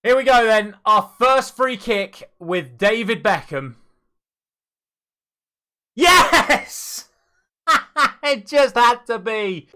Here we go then. Our first free kick with David Beckham. Yes! It just had to be.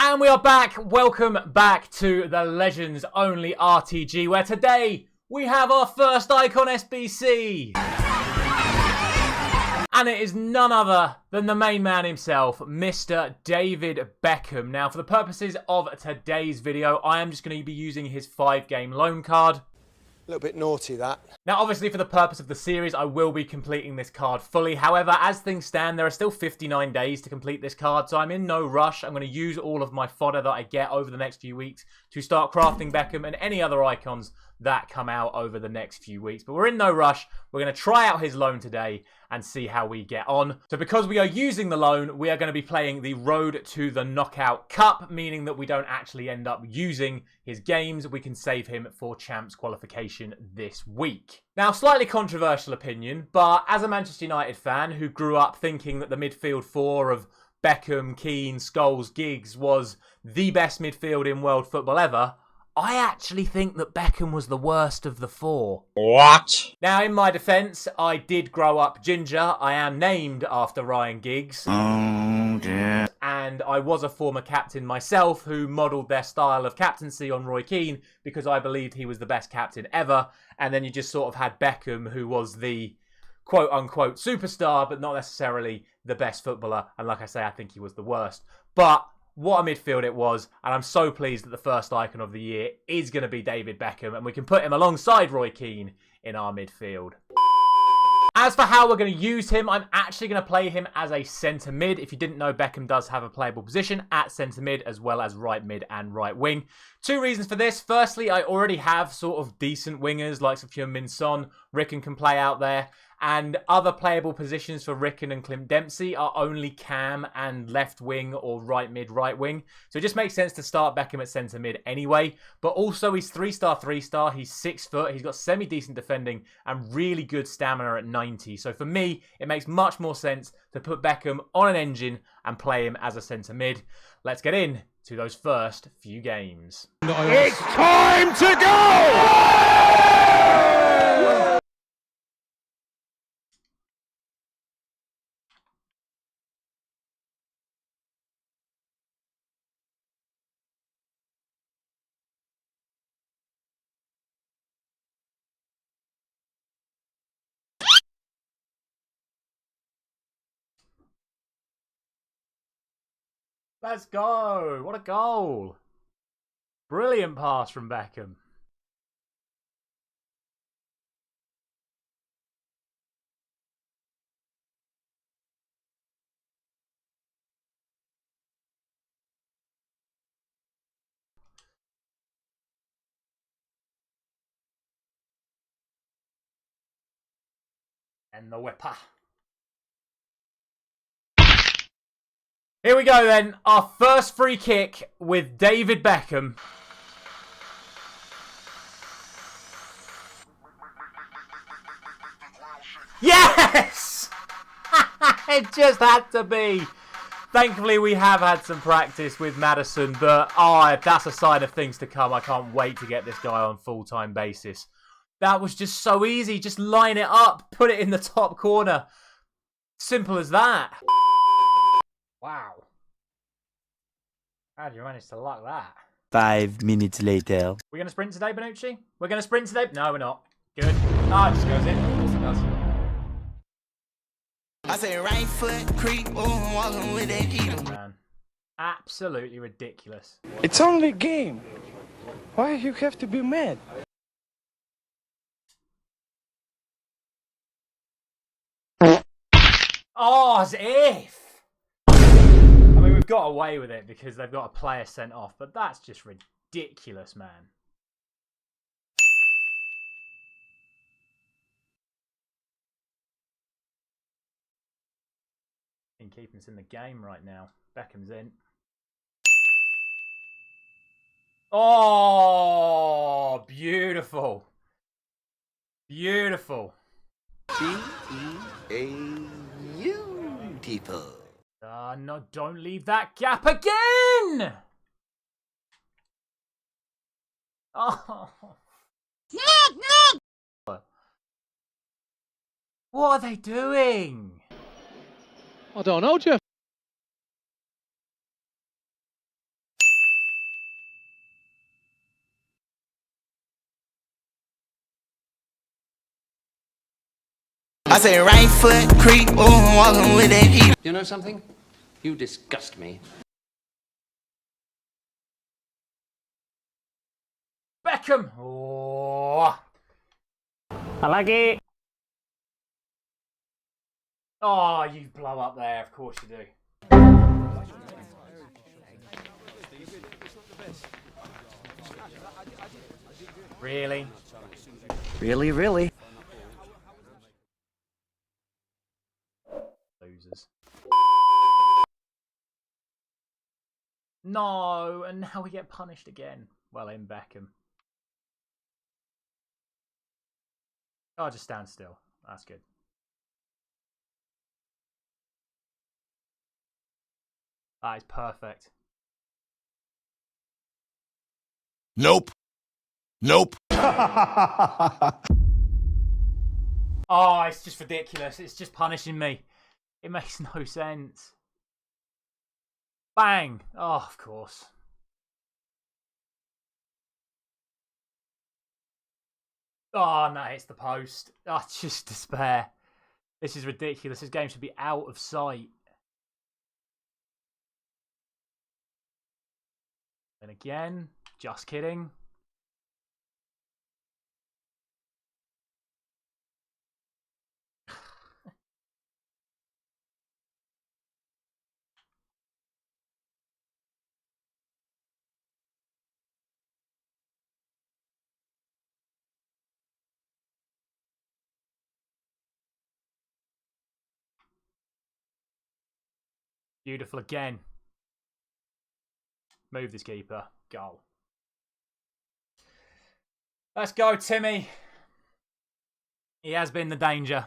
And we are back. Welcome back to the Legends Only RTG, where today we have our first icon SBC. And it is none other than the main man himself, Mr. David Beckham. Now, for the purposes of today's video, I am just going to be using his 5-game loan card. A little bit naughty, that. Now, obviously, for the purpose of the series, I will be completing this card fully. However, as things stand, there are still 59 days to complete this card, so I'm in no rush. I'm going to use all of my fodder that I get over the next few weeks to start crafting Beckham and any other icons that come out over the next few weeks. But we're in no rush. We're going to try out his loan today and see how we get on. So because we are using the loan, we are going to be playing the Road to the Knockout Cup, meaning that we don't actually end up using his games. We can save him for Champs qualification this week. Now, slightly controversial opinion, but as a Manchester United fan who grew up thinking that the midfield four of Beckham, Keane, Scholes, Giggs was the best midfield in world football ever, I actually think that Beckham was the worst of the four. What? Now, in my defence, I did grow up ginger. I am named after Ryan Giggs. Oh, dear. And I was a former captain myself who modelled their style of captaincy on Roy Keane because I believed he was the best captain ever. And then you just sort of had Beckham, who was the quote-unquote superstar, but not necessarily the best footballer. And like I say, I think he was the worst. But what a midfield it was, and I'm so pleased that the first icon of the year is going to be David Beckham, and we can put him alongside Roy Keane in our midfield. As for how we're going to use him, I'm actually going to play him as a centre mid. If you didn't know, Beckham does have a playable position at centre mid as well as right mid and right wing. Two reasons for this. Firstly, I already have sort of decent wingers like Min Son. Rickon can play out there. And other playable positions for Rickon and Clint Dempsey are only Cam and left wing or right mid, right wing. So it just makes sense to start Beckham at centre mid anyway. But also he's 3-star, 3-star. He's 6 foot. He's got semi-decent defending and really good stamina at 90. So for me, it makes much more sense to put Beckham on an engine and play him as a centre mid. Let's get in to those first few games. It's time to go! Let's go. What a goal. Brilliant pass from Beckham. And the whipper. Here we go then. Our first free kick with David Beckham. Yes! It just had to be. Thankfully, we have had some practice with Maddison, but that's a sign of things to come. I can't wait to get this guy on full-time basis. That was just so easy. Just line it up, put it in the top corner. Simple as that. Wow. How'd you manage to luck that? 5 minutes later. We're going to sprint today, Bonucci? We're going to sprint today? No, we're not. Good. Ah, it just goes in. Of course it does. I say right foot creep, walking with that heater. Man. Absolutely ridiculous. It's only a game. Why you have to be mad? Oh, as if. I mean, we've got away with it because they've got a player sent off, but that's just ridiculous, man. In keeping us in the game right now. Beckham's in. Oh, beautiful. Beautiful. Beautiful. No, don't leave that gap again! Oh. What are they doing? I don't know, Jeff. I say right foot creep, oh, walking with that heat. You know something? You disgust me. Beckham! Oh. I like it. Oh, you blow up there. Of course you do. Really? Really, really? Losers. No, and now we get punished again. Well, in Beckham. Oh, just stand still. That's good. That is perfect. Nope. Nope. Oh, it's just ridiculous. It's just punishing me. It makes no sense. Bang! Oh, of course. Oh, no, it's the post. Oh, just despair. This is ridiculous. This game should be out of sight. And again, just kidding. Beautiful again. Move this keeper. Goal. Let's go, Timmy. He has been the danger.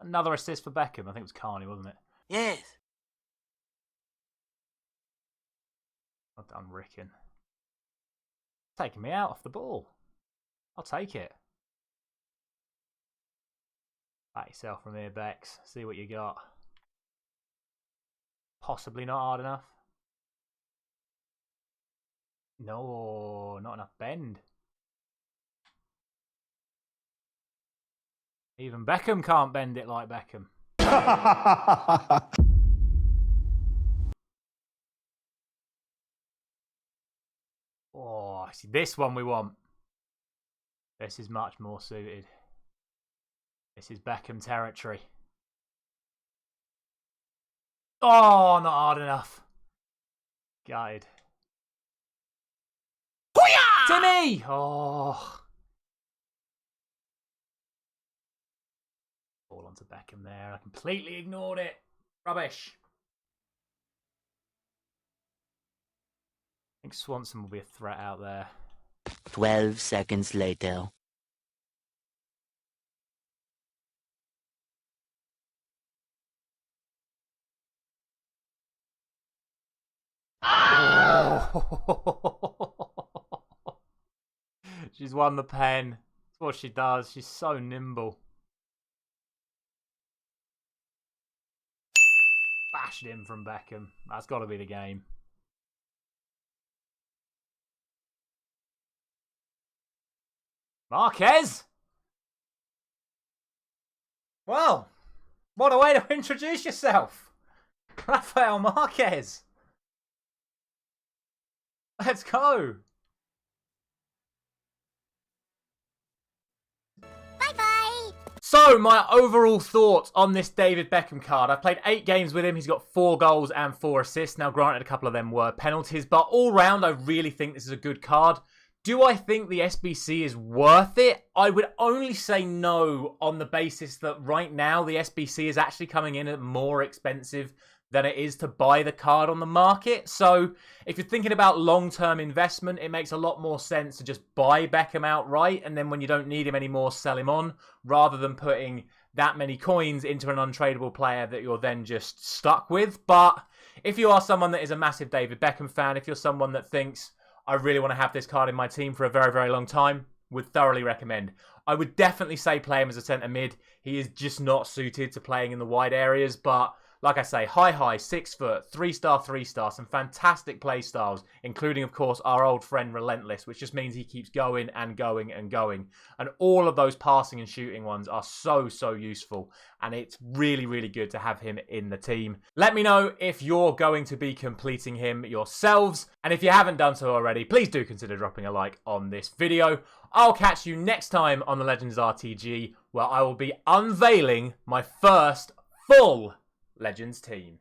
Another assist for Beckham. I think it was Carney, wasn't it? Yes. Well done, Ricken. Taking me out off the ball. I'll take it. Back yourself from here, Bex. See what you got. Possibly not hard enough. No, not enough bend. Even Beckham can't bend it like Beckham. Oh, see, this one we want. This is much more suited. This is Beckham territory. Oh, not hard enough. Gutted. Timmy! Oh. Ball onto Beckham there. I completely ignored it. Rubbish. I think Swanson will be a threat out there. 12 seconds later. She's won the pen. That's what she does. She's so nimble. Bashed in from Beckham. That's got to be the game. Marquez! Well, what a way to introduce yourself. Rafael Marquez. Let's go. Bye-bye. So, my overall thoughts on this David Beckham card. I've played 8 games with him. He's got 4 goals and 4 assists. Now, granted, a couple of them were penalties. But all round, I really think this is a good card. Do I think the SBC is worth it? I would only say no on the basis that right now, the SBC is actually coming in at more expensive than it is to buy the card on the market. So if you're thinking about long-term investment, it makes a lot more sense to just buy Beckham outright, and then when you don't need him anymore, sell him on, rather than putting that many coins into an untradeable player that you're then just stuck with. But if you are someone that is a massive David Beckham fan, if you're someone that thinks, I really want to have this card in my team for a very, very long time, would thoroughly recommend. I would definitely say play him as a centre mid. He is just not suited to playing in the wide areas, but like I say, high, 6 foot, 3-star, some fantastic play styles, including, of course, our old friend Relentless, which just means he keeps going and going and going. And all of those passing and shooting ones are so useful. And it's really, really good to have him in the team. Let me know if you're going to be completing him yourselves. And if you haven't done so already, please do consider dropping a like on this video. I'll catch you next time on the Legends RTG, where I will be unveiling my first full Legends team.